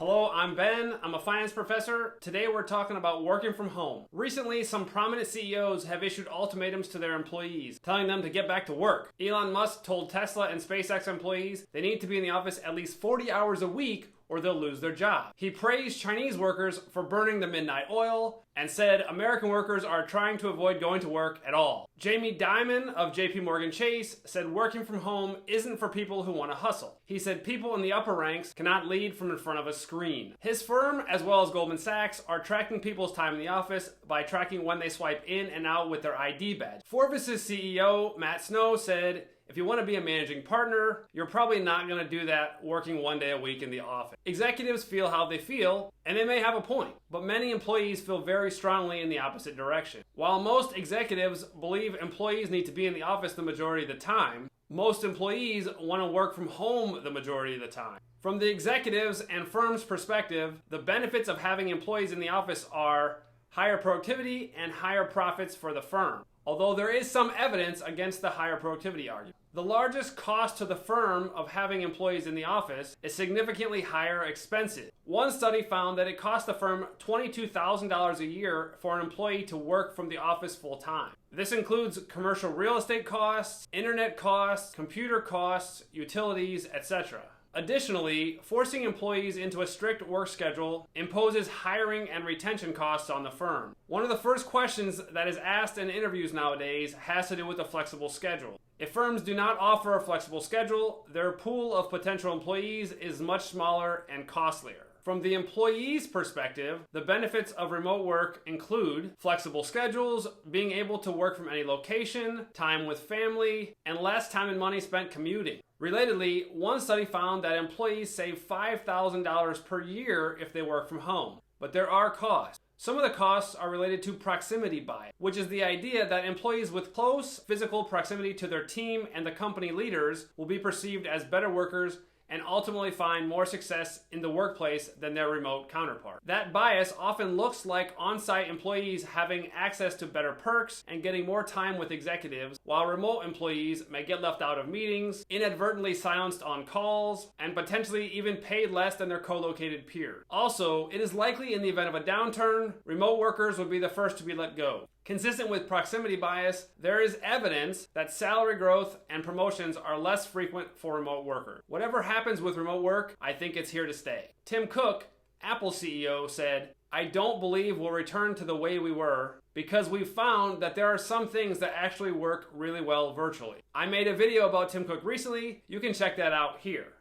Hello, I'm Ben. I'm a finance professor. Today we're talking about working from home. Recently, some prominent CEOs have issued ultimatums to their employees, telling them to get back to work. Elon Musk told Tesla and SpaceX employees they need to be in the office at least 40 hours a week or they'll lose their job. He praised Chinese workers for burning the midnight oil and said American workers are trying to avoid going to work at all. Jamie Dimon of JP Morgan Chase said working from home isn't for people who want to hustle. He said people in the upper ranks cannot lead from in front of a screen. His firm, as well as Goldman Sachs, are tracking people's time in the office by tracking when they swipe in and out with their ID badge. Forbes' CEO, Matt Snow, said, if you want to be a managing partner, you're probably not going to do that working 1 day a week in the office. Executives feel how they feel, and they may have a point, but many employees feel very strongly in the opposite direction. While most executives believe employees need to be in the office the majority of the time, most employees want to work from home the majority of the time. From the executives and firm's perspective, the benefits of having employees in the office are higher productivity and higher profits for the firm, although there is some evidence against the higher productivity argument. The largest cost to the firm of having employees in the office is significantly higher expenses. One study found that it cost the firm $22,000 a year for an employee to work from the office full time. This includes commercial real estate costs, internet costs, computer costs, utilities, etc. Additionally, forcing employees into a strict work schedule imposes hiring and retention costs on the firm. One of the first questions that is asked in interviews nowadays has to do with a flexible schedule. If firms do not offer a flexible schedule, their pool of potential employees is much smaller and costlier. From the employee's perspective, the benefits of remote work include flexible schedules, being able to work from any location, time with family, and less time and money spent commuting. Relatedly, one study found that employees save $5,000 per year if they work from home. But there are costs. Some of the costs are related to proximity bias, which is the idea that employees with close physical proximity to their team and the company leaders will be perceived as better workers and ultimately find more success in the workplace than their remote counterpart. That bias often looks like on-site employees having access to better perks and getting more time with executives, while remote employees may get left out of meetings, inadvertently silenced on calls, and potentially even paid less than their co-located peers. Also, it is likely in the event of a downturn, remote workers would be the first to be let go. Consistent with proximity bias, there is evidence that salary growth and promotions are less frequent for remote workers. Whatever happens with remote work, I think it's here to stay. Tim Cook, Apple CEO, said, I don't believe we'll return to the way we were because we've found that there are some things that actually work really well virtually. I made a video about Tim Cook recently. You can check that out here.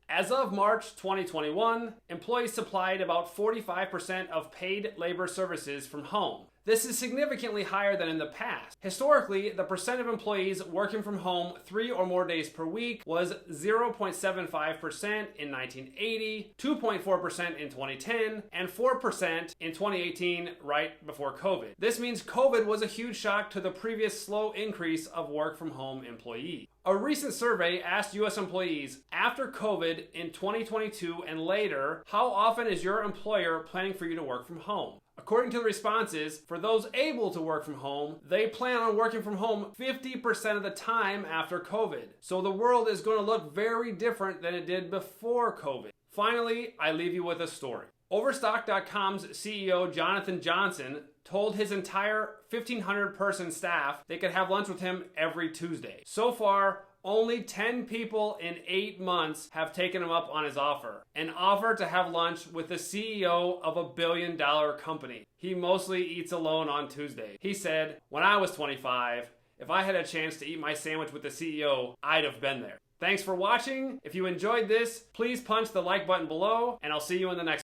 As of March 2021, employees supplied about 45% of paid labor services from home. This is significantly higher than in the past. Historically, the percent of employees working from home 3 or more days per week was 0.75% in 1980, 2.4% in 2010, and 4% in 2018, right before COVID. This means COVID was a huge shock to the previous slow increase of work from home employees. A recent survey asked U.S. employees, after COVID in 2022 and later, how often is your employer planning for you to work from home? According to the responses, for those able to work from home, they plan on working from home 50% of the time after COVID. So the world is going to look very different than it did before COVID. Finally, I leave you with a story. Overstock.com's CEO Jonathan Johnson told his entire 1,500-person staff they could have lunch with him every Tuesday. So far, only 10 people in 8 months have taken him up on his offer. An offer to have lunch with the CEO of a billion-dollar company. He mostly eats alone on Tuesday. He said, when I was 25, if I had a chance to eat my sandwich with the CEO, I'd have been there. Thanks for watching. If you enjoyed this, please punch the like button below, and I'll see you in the next one.